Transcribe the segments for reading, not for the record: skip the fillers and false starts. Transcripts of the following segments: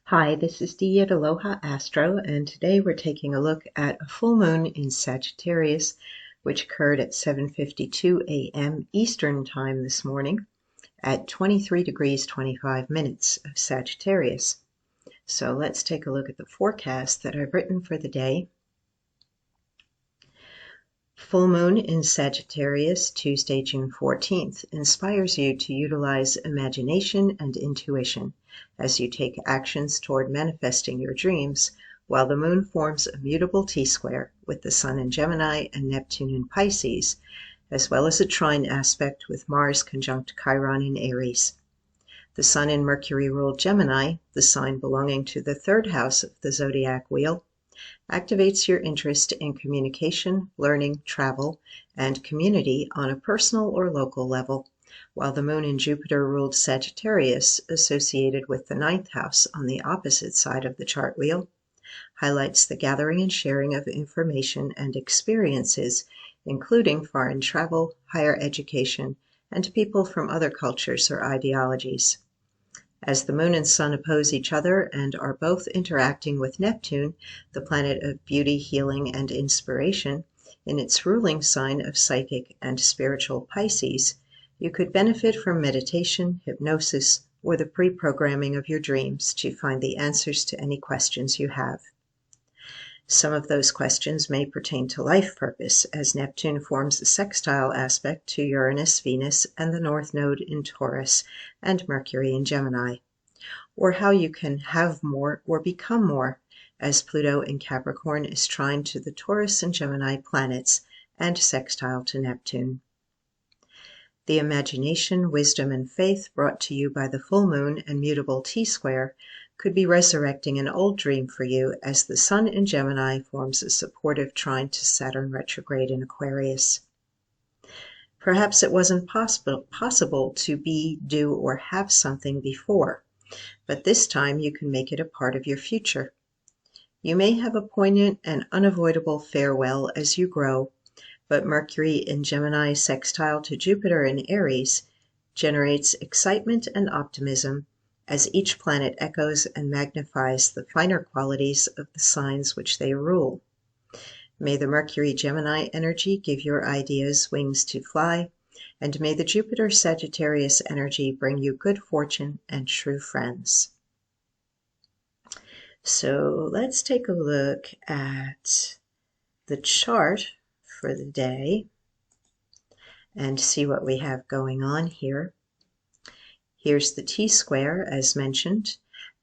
Hi, this is Dee at Aloha Astro, and today we're taking a look at a full moon in Sagittarius, which occurred at 7:52 a.m. Eastern Time this morning at 23 degrees 25 minutes of Sagittarius. So let's take a look at the forecast that I've written for the day. Full moon in Sagittarius, Tuesday, June 14th, inspires you to utilize imagination and intuition as you take actions toward manifesting your dreams, while the moon forms a mutable T-square with the Sun in Gemini and Neptune in Pisces, as well as a trine aspect with Mars conjunct Chiron in Aries. The Sun in Mercury-ruled Gemini, the sign belonging to the third house of the zodiac wheel, activates your interest in communication, learning, travel, and community on a personal or local level, while the moon in Jupiter-ruled Sagittarius, associated with the ninth house on the opposite side of the chart wheel, highlights the gathering and sharing of information and experiences, including foreign travel, higher education, and people from other cultures or ideologies. As the moon and sun oppose each other and are both interacting with Neptune, the planet of beauty, healing, and inspiration, in its ruling sign of psychic and spiritual Pisces, you could benefit from meditation, hypnosis, or the pre-programming of your dreams to find the answers to any questions you have. Some of those questions may pertain to life purpose, as Neptune forms a sextile aspect to Uranus, Venus, and the North Node in Taurus, and Mercury in Gemini, or how you can have more or become more, as Pluto in Capricorn is trine to the Taurus and Gemini planets and sextile to Neptune. The imagination, wisdom, and faith brought to you by the full moon and mutable T-square could be resurrecting an old dream for you, as the Sun in Gemini forms a supportive trine to Saturn retrograde in Aquarius. Perhaps it wasn't possible to be, do, or have something before, but this time you can make it a part of your future. You may have a poignant and unavoidable farewell as you grow, but Mercury in Gemini sextile to Jupiter in Aries generates excitement and optimism, as each planet echoes and magnifies the finer qualities of the signs which they rule. May the Mercury-Gemini energy give your ideas wings to fly, and may the Jupiter-Sagittarius energy bring you good fortune and true friends. So let's take a look at the chart for the day and see what we have going on here. Here's the T-square as mentioned,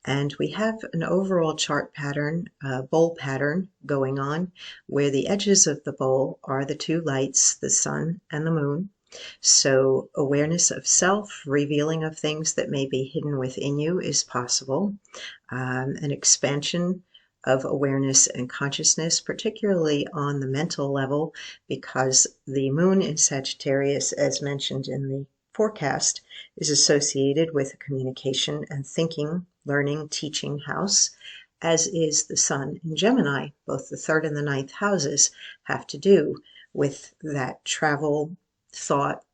and we have an overall chart pattern, bowl pattern going on, where the edges of the bowl are the two lights, the sun and the moon. So awareness of self, revealing of things that may be hidden within you is possible. An expansion of awareness and consciousness, particularly on the mental level, because the moon in Sagittarius, as mentioned in the forecast, is associated with communication and thinking, learning, teaching house, as is the sun in Gemini. Both the third and the ninth houses have to do with that travel, thought,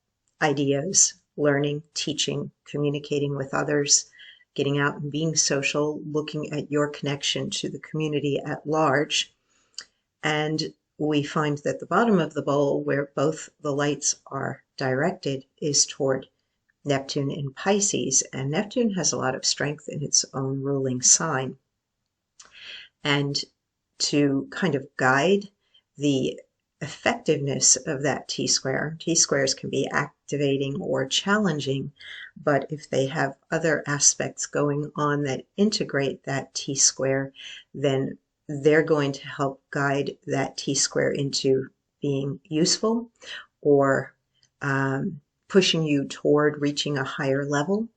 ideas, learning, teaching, communicating with others, getting out and being social, looking at your connection to the community at large. And we find that the bottom of the bowl, where both the lights are directed, is toward Neptune in Pisces, and Neptune has a lot of strength in its own ruling sign. And to kind of guide the effectiveness of that T-square, T-squares can be activating or challenging, but if they have other aspects going on that integrate that T-square, then they're going to help guide that T-square into being useful or pushing you toward reaching a higher level.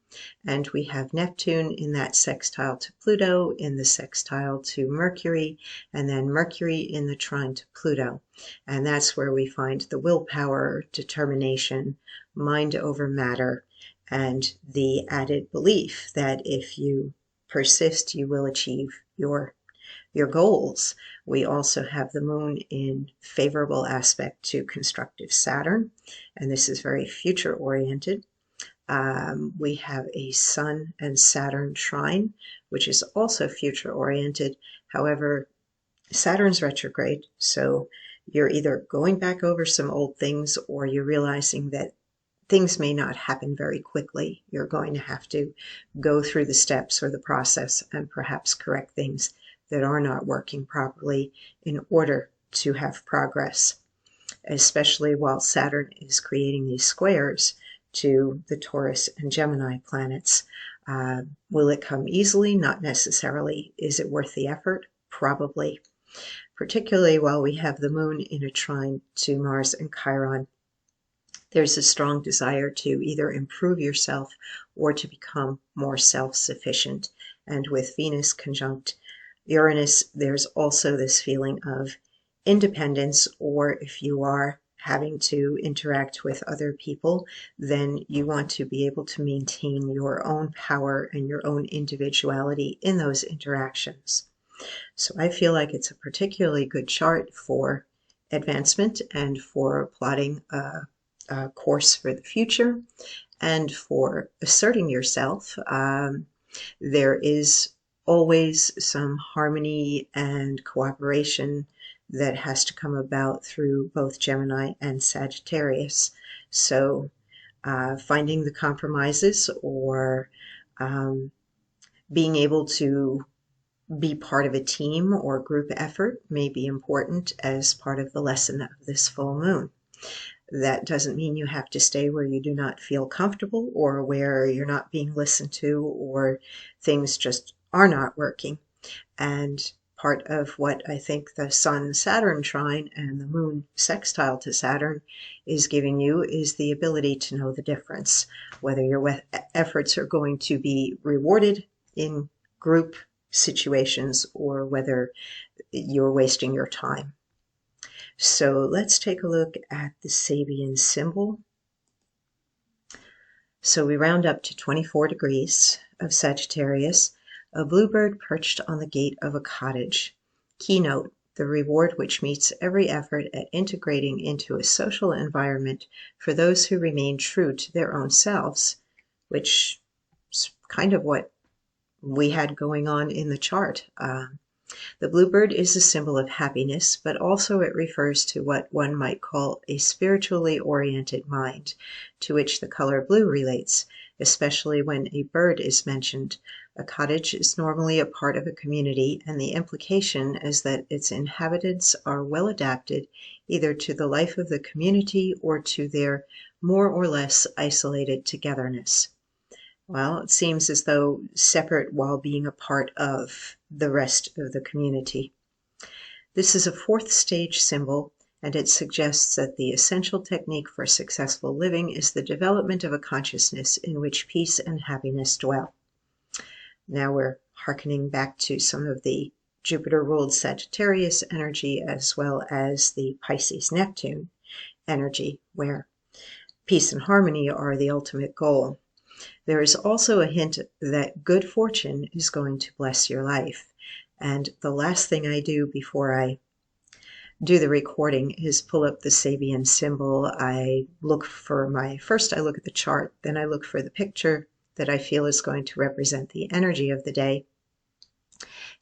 And we have Neptune in that sextile to Pluto, in the sextile to Mercury, and then Mercury in the trine to Pluto. And that's where we find the willpower, determination, mind over matter, and the added belief that if you persist, you will achieve your goals. We also have the moon in favorable aspect to constructive Saturn, and this is very future oriented. We have a Sun and Saturn trine, which is also future oriented. However, Saturn's retrograde, so you're either going back over some old things or you're realizing that things may not happen very quickly. You're going to have to go through the steps or the process and perhaps correct things that are not working properly in order to have progress, especially while Saturn is creating these squares to the Taurus and Gemini planets. Will it come easily? Not necessarily. Is it worth the effort? Probably. Particularly while we have the moon in a trine to Mars and Chiron. There's a strong desire to either improve yourself or to become more self-sufficient. And with Venus conjunct Uranus, there's also this feeling of independence, or if you are having to interact with other people, then you want to be able to maintain your own power and your own individuality in those interactions. So I feel like it's a particularly good chart for advancement and for plotting a course for the future and for asserting yourself. There is always some harmony and cooperation that has to come about through both Gemini and Sagittarius. So finding the compromises or being able to be part of a team or group effort may be important as part of the lesson of this full moon. That doesn't mean you have to stay where you do not feel comfortable or where you're not being listened to or things just are not working. And part of what I think the Sun-Saturn trine and the moon sextile to Saturn is giving you is the ability to know the difference, whether your efforts are going to be rewarded in group situations or whether you're wasting your time. So let's take a look at the Sabian symbol. So we round up to 24 degrees of Sagittarius, a bluebird perched on the gate of a cottage. Keynote, the reward which meets every effort at integrating into a social environment for those who remain true to their own selves, which is kind of what we had going on in the chart. The bluebird is a symbol of happiness, but also it refers to what one might call a spiritually oriented mind, to which the color blue relates, especially when a bird is mentioned. A cottage is normally a part of a community, and the implication is that its inhabitants are well adapted either to the life of the community or to their more or less isolated togetherness. Well, it seems as though separate while being a part of the rest of the community. This is a fourth stage symbol, and it suggests that the essential technique for successful living is the development of a consciousness in which peace and happiness dwell. Now we're hearkening back to some of the Jupiter-ruled Sagittarius energy as well as the Pisces-Neptune energy, where peace and harmony are the ultimate goal. There is also a hint that good fortune is going to bless your life. And the last thing I do before I do the recording is pull up the Sabian symbol. I look at the chart, then I look for the picture that I feel is going to represent the energy of the day.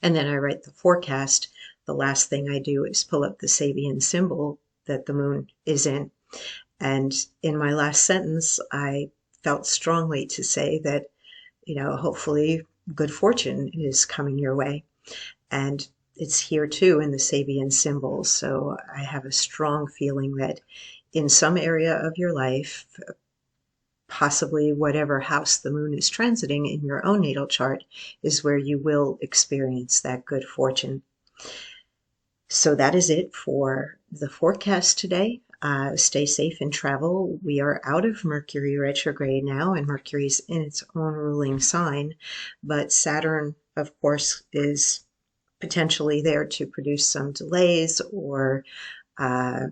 And then I write the forecast. The last thing I do is pull up the Sabian symbol that the moon is in. And in my last sentence, I felt strongly to say that, hopefully good fortune is coming your way. And it's here too in the Sabian symbol. So I have a strong feeling that in some area of your life, possibly whatever house the moon is transiting in your own natal chart, is where you will experience that good fortune. So that is it for the forecast today. Stay safe in travel. We are out of Mercury retrograde now, and Mercury's in its own ruling sign, but Saturn, of course, is potentially there to produce some delays or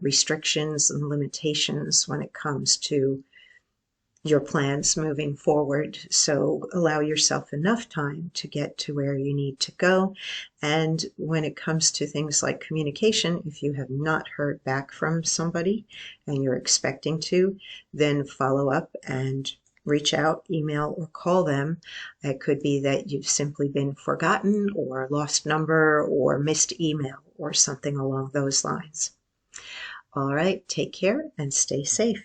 restrictions and limitations when it comes to your plans moving forward. So allow yourself enough time to get to where you need to go. And when it comes to things like communication, if you have not heard back from somebody and you're expecting to, then follow up and reach out, email, or call them. It could be that you've simply been forgotten or lost number or missed email or something along those lines. All right, take care and stay safe.